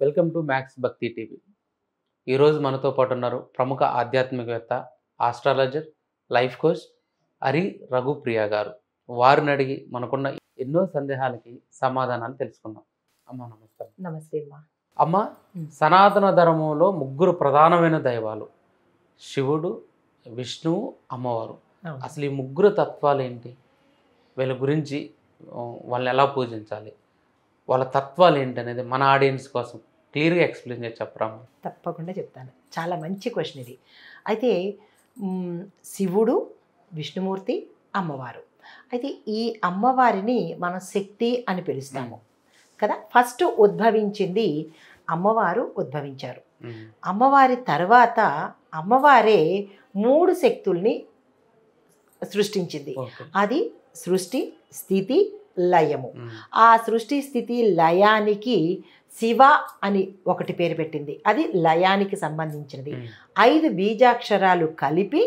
Welcome to max భక్తి TV. ఈరోజు మనతో పాటు ఉన్నారు ప్రముఖ ఆధ్యాత్మికవేత్త, astrologer, life coach Hari Raghupriya గారు. వారిని అడిగి మనకున్న ఎన్నో సందేహాలకి సమాధానాలు తెలుసుకుందాం. అమ్మ నమస్కారం. నమస్తే అమ్మా. అమ్మ, సనాతన ధర్మంలో ముగ్గురు ప్రధానమైన దైవాలు శివుడు, విష్ణువు, అమ్మవారు. అసలు ఈ ముగ్గురు తత్వాలు ఏంటి? వీళ్ళ గురించి వాళ్ళని ఎలా పూజించాలి, వాళ్ళ తత్వాలు ఏంటి అనేది మన ఆడియన్స్ కోసం క్లియర్గా ఎక్స్ప్లెయిన్ చేసి చెప్పరా? తప్పకుండా చెప్తాను. చాలా మంచి క్వశ్చన్ ఇది. అయితే శివుడు, విష్ణుమూర్తి, అమ్మవారు. అయితే ఈ అమ్మవారిని మనం శక్తి అని పిలుస్తాము కదా. ఫస్ట్ ఉద్భవించింది అమ్మవారు ఉద్భవించారు. అమ్మవారి తర్వాత అమ్మవారే 3 శక్తుల్ని సృష్టించింది. అది సృష్టి, స్థితి, లయము. ఆ సృష్టి, స్థితి, లయానికి శివ అని ఒకటి పేరు పెట్టింది. అది లయానికి సంబంధించినది. 5 బీజాక్షరాలు కలిపి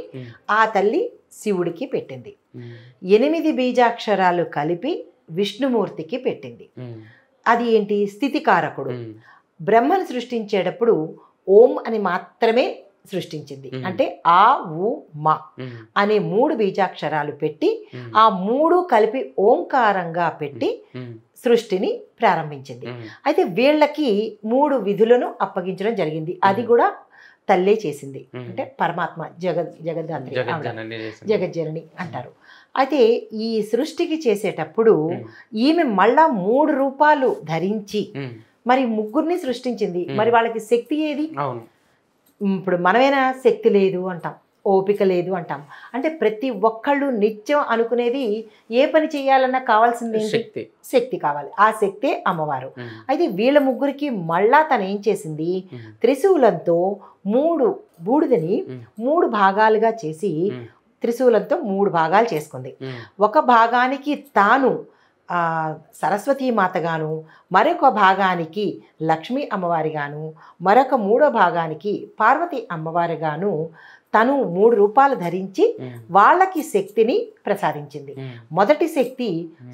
ఆ తల్లి శివుడికి పెట్టింది. 8 బీజాక్షరాలు కలిపి విష్ణుమూర్తికి పెట్టింది. అది ఏంటి? స్థితికారకుడు. బ్రహ్మను సృష్టించేటప్పుడు ఓం అని మాత్రమే సృష్టించింది. అంటే ఆ, ఉ, మ అనే 3 బీజాక్షరాలు పెట్టి ఆ 3 కలిపి ఓంకారంగా పెట్టి సృష్టిని ప్రారంభించింది. అయితే వీళ్ళకి 3 విధులను అప్పగించడం జరిగింది. అది కూడా తల్లే చేసింది. అంటే పరమాత్మ, జగద్ధాత్రి, జగజ్జనని అంటారు. అయితే ఈ సృష్టికి చేసేటప్పుడు ఈమె మళ్ళా 3 రూపాలు ధరించి మరి ముగ్గురిని సృష్టించింది. మరి వాళ్ళకి శక్తి ఏది? ఇప్పుడు మనమేనా శక్తి లేదు అంటాం, ఓపిక లేదు అంటాం. అంటే ప్రతి ఒక్కళ్ళు నిత్యం అనుకునేది ఏ పని చేయాలన్నా కావాల్సింది శక్తి కావాలి. ఆ శక్తే అమ్మవారు. అయితే వీళ్ళ ముగ్గురికి మళ్ళా తను ఏం చేసింది? త్రిశూలంతో 3 బూడిదని 3 భాగాలుగా చేసి త్రిశూలంతో 3 భాగాలు చేసుకుంది. ఒక భాగానికి తాను సరస్వతీమాతగాను, మరొక భాగానికి లక్ష్మీ అమ్మవారిగాను, మరొక 3వ భాగానికి పార్వతీ అమ్మవారిగాను తను 3 రూపాలు ధరించి వాళ్ళకి శక్తిని ప్రసాదించింది. మొదటి శక్తి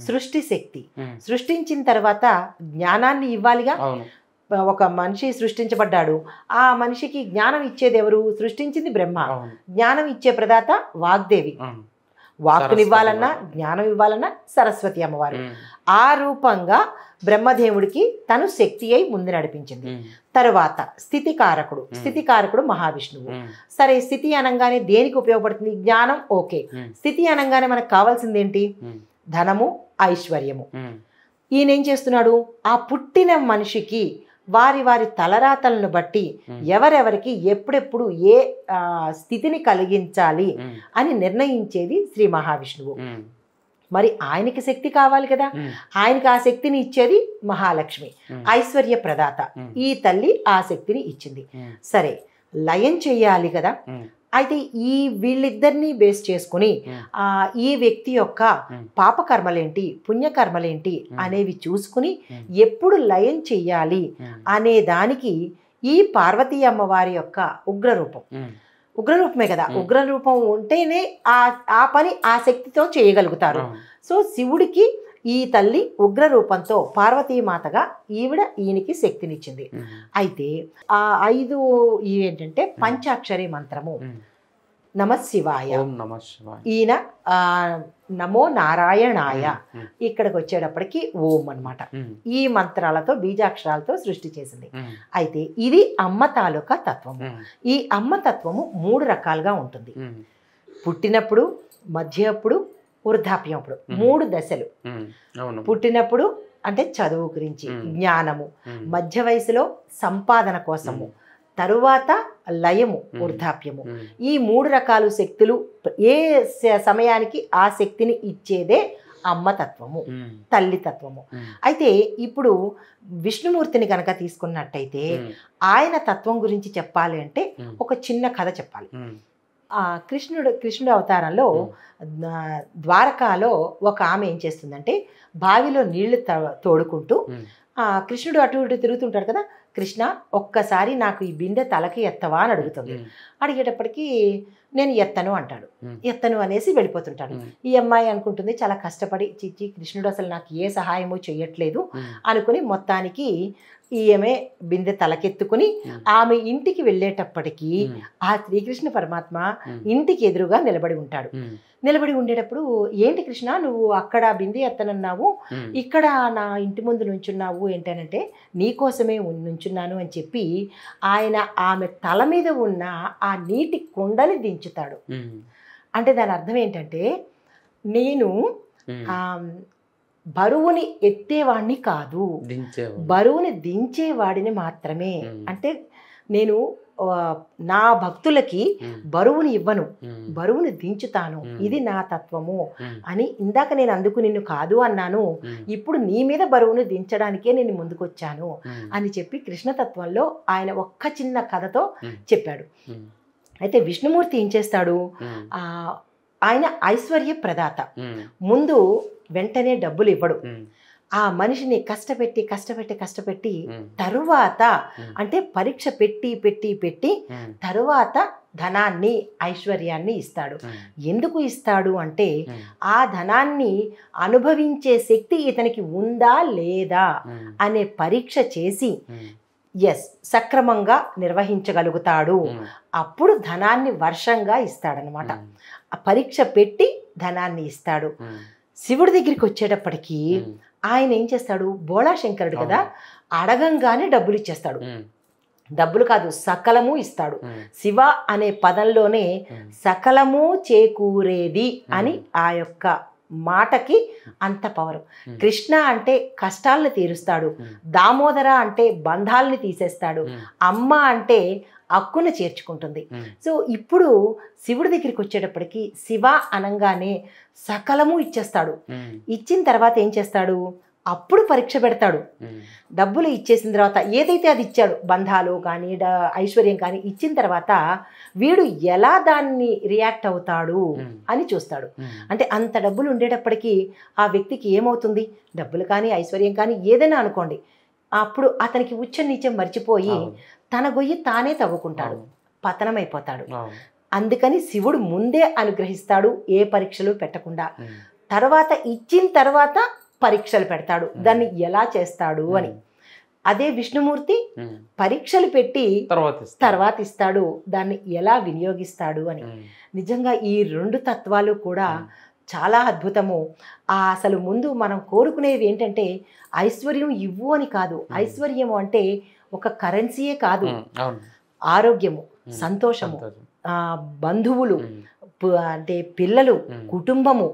సృష్టి శక్తి. సృష్టించిన తర్వాత జ్ఞానాన్ని ఇవ్వాలిగా. ఒక మనిషి సృష్టించబడ్డాడు, ఆ మనిషికి జ్ఞానం ఇచ్చేది ఎవరు? సృష్టించింది బ్రహ్మ. జ్ఞానం ఇచ్చే ప్రదాత వాగ్దేవి. వాక్కునివ్వాలన్నా జ్ఞానం ఇవ్వాలన్నా సరస్వతి అమ్మవారు. ఆ రూపంగా బ్రహ్మదేవుడికి తను శక్తి అయి ముందు నడిపించింది. తరువాత స్థితికారకుడు. స్థితికారకుడు మహావిష్ణువు. సరే, స్థితి అనగానే దేనికి ఉపయోగపడుతుంది? జ్ఞానం. ఓకే. స్థితి అనగానే మనకు కావాల్సింది ఏంటి? ధనము, ఐశ్వర్యము. ఈయన ఏం చేస్తున్నాడు? ఆ పుట్టిన మనిషికి వారి వారి తలరాతలను బట్టి ఎవరెవరికి ఎప్పుడెప్పుడు ఏ స్థితిని కలిగించాలి అని నిర్ణయించేది శ్రీ మహావిష్ణువు. మరి ఆయనకి శక్తి కావాలి కదా. ఆయనకి ఆ శక్తిని ఇచ్చేది మహాలక్ష్మి, ఐశ్వర్య ప్రదాత. ఈ తల్లి ఆ శక్తిని ఇచ్చింది. సరే, లయం చెయ్యాలి కదా. అయితే ఈ వీళ్ళిద్దరినీ బేస్ చేసుకుని ఈ వ్యక్తి యొక్క పాపకర్మలేంటి, పుణ్యకర్మలేంటి అనేవి చూసుకుని ఎప్పుడు లయం చెయ్యాలి అనే దానికి ఈ పార్వతీ అమ్మవారి యొక్క ఉగ్రరూపమే కదా. ఉగ్రరూపం ఉంటేనే ఆ పని ఆ శక్తితో చేయగలుగుతారు. సో శివుడికి ఈ తల్లి ఉగ్రరూపంతో పార్వతీమాతగా ఈయనకి శక్తినిచ్చింది. అయితే ఆ 5 ఏంటంటే పంచాక్షరి మంత్రము నమశివాయ. ఈయన నమో నారాయణాయ. ఇక్కడికి వచ్చేటప్పటికి ఓం అన్నమాట. ఈ మంత్రాలతో బీజాక్షరాలతో సృష్టి చేసింది. అయితే ఇది అమ్మ తాలూకా తత్వము. ఈ అమ్మ తత్వము 3 రకాలుగా ఉంటుంది. పుట్టినప్పుడు, మధ్యప్పుడు, వృద్ధాప్యప్పుడు 3 దశలు. పుట్టినప్పుడు అంటే చదువు గురించి, జ్ఞానము. మధ్య వయసులో సంపాదన కోసము, తరువాత లయము, వృద్ధాప్యము. ఈ 3 రకాల శక్తులు ఏ సమయానికి ఆ శక్తిని ఇచ్చేదే అమ్మ తత్వము, తల్లి తత్వము. అయితే ఇప్పుడు విష్ణుమూర్తిని కనుక తీసుకున్నట్టయితే ఆయన తత్వం గురించి చెప్పాలి అంటే ఒక చిన్న కథ చెప్పాలి. కృష్ణుడు అవతారంలో ద్వారకాలో ఒక ఆమె ఏం చేస్తుందంటే బావిలో నీళ్లు తోడుకుంటూ కృష్ణుడు అటు ఇటు తిరుగుతుంటాడు కదా, కృష్ణ ఒక్కసారి నాకు ఈ బిందె తలకి ఎత్తవా అని అడుగుతుంది. అడిగేటప్పటికి నేను ఎత్తను అంటాడు. ఎత్తను అనేసి వెళ్ళిపోతుంటాడు. ఈ అమ్మాయి అనుకుంటుంది చాలా కష్టపడి, చిచ్చి కృష్ణుడు అసలు నాకు ఏ సహాయము చెయ్యట్లేదు అనుకుని మొత్తానికి ఈమె బిందె తలకెత్తుకుని ఆమె ఇంటికి వెళ్ళేటప్పటికీ ఆ శ్రీకృష్ణ పరమాత్మ ఇంటికి ఎదురుగా నిలబడి ఉంటాడు. నిలబడి ఉండేటప్పుడు, ఏంటి కృష్ణ నువ్వు అక్కడ బిందె ఎత్తనన్నావు, ఇక్కడ నా ఇంటి ముందు నుంచున్నావు ఏంటనంటే, నీకోసమే నుంచున్నాను అని చెప్పి ఆయన ఆమె తల మీద ఉన్న ఆ నీటి కుండని దించుతాడు. అంటే దాని అర్థం ఏంటంటే, నేను బరువుని ఎత్తేవాడిని కాదు, బరువుని దించేవాడిని మాత్రమే. అంటే నేను నా భక్తులకి బరువుని ఇవ్వను, బరువుని దించుతాను, ఇది నా తత్వము అని. ఇందాక నేను అందుకు నిన్ను కాదు అన్నాను, ఇప్పుడు నీ మీద బరువును దించడానికే నేను ముందుకొచ్చాను అని చెప్పి కృష్ణతత్వంలో ఆయన ఒక్క చిన్న కథతో చెప్పాడు. అయితే విష్ణుమూర్తి ఏం చేస్తాడు, ఆయన ఐశ్వర్య ప్రదాత. ముందు వెంటనే డబ్బులు ఇవ్వడు, ఆ మనిషిని కష్టపెట్టి కష్టపెట్టి కష్టపెట్టి తరువాత, అంటే పరీక్ష పెట్టి పెట్టి పెట్టి తరువాత ధనాన్ని ఐశ్వర్యాన్ని ఇస్తాడు. ఎందుకు ఇస్తాడు అంటే, ఆ ధనాన్ని అనుభవించే శక్తి ఇతనికి ఉందా లేదా అనే పరీక్ష చేసి సక్రమంగా నిర్వహించగలుగుతాడు. అప్పుడు ధనాన్ని వర్షంగా ఇస్తాడనమాట. ఆ పరీక్ష పెట్టి ధనాన్ని ఇస్తాడు. శివుడి దగ్గరికి వచ్చేటప్పటికి ఆయన ఏం చేస్తాడు, బోళాశంకరుడు కదా, అడగంగానే డబ్బులు ఇచ్చేస్తాడు. డబ్బులు కాదు, సకలము ఇస్తాడు. శివ అనే పదంలోనే సకలము చేకూరేది అని ఆ యొక్క మాటకి అంత పవర్. కృష్ణ అంటే కష్టాలను తీరుస్తాడు, దామోదర అంటే బంధాలని తీసేస్తాడు, అమ్మ అంటే అక్కును చేర్చుకుంటుంది. సో ఇప్పుడు శివుడి దగ్గరికి వచ్చేటప్పటికి శివ అనంగానే సకలము ఇచ్చేస్తాడు. ఇచ్చిన తర్వాత ఏం చేస్తాడు, అప్పుడు పరీక్ష పెడతాడు. డబ్బులు ఇచ్చేసిన తర్వాత ఏదైతే అది ఇచ్చాడు, బంధాలు కానీ ఐశ్వర్యం కానీ ఇచ్చిన తర్వాత వీడు ఎలా దాన్ని రియాక్ట్ అవుతాడు అని చూస్తాడు. అంటే అంత డబ్బులు ఉండేటప్పటికీ ఆ వ్యక్తికి ఏమవుతుంది, డబ్బులు కానీ ఐశ్వర్యం కానీ ఏదైనా అనుకోండి, అప్పుడు అతనికి ఉచ్చ నీచం మర్చిపోయి తన గొయ్యి తానే తవ్వుకుంటాడు, పతనమైపోతాడు. అందుకని శివుడు ముందే అనుగ్రహిస్తాడు, ఏ పరీక్షలు పెట్టకుండా. తర్వాత ఇచ్చిన తర్వాత పరీక్షలు పెడతాడు, దాన్ని ఎలా చేస్తాడు అని. అదే విష్ణుమూర్తి పరీక్షలు పెట్టి తర్వాత ఇస్తాడు, దాన్ని ఎలా వినియోగిస్తాడు అని. నిజంగా ఈ రెండు తత్వాలు కూడా చాలా అద్భుతము. అసలు ముందు మనం కోరుకునేవి ఏంటంటే, ఐశ్వర్యం ఇవ్వు అని కాదు. ఐశ్వర్యము అంటే ఒక కరెన్సీయే కాదు, ఆరోగ్యము, సంతోషము, బంధువులు, అంటే పిల్లలు, కుటుంబము,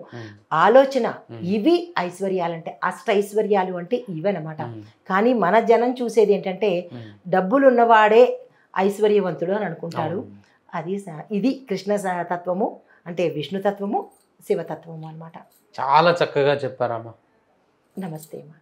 ఆలోచన, ఇవి ఐశ్వర్యాలంటే. ఐశ్వర్యాలు అంటే ఇవన్నమాట. కానీ మన జనం చూసేది ఏంటంటే, డబ్బులు ఉన్నవాడే ఐశ్వర్యవంతుడు అని అనుకుంటారు. ఇది కృష్ణ తత్వము, అంటే విష్ణుతత్వము, శివతత్వము అన్నమాట. చాలా చక్కగా చెప్పారమ్మా. నమస్తే అమ్మా.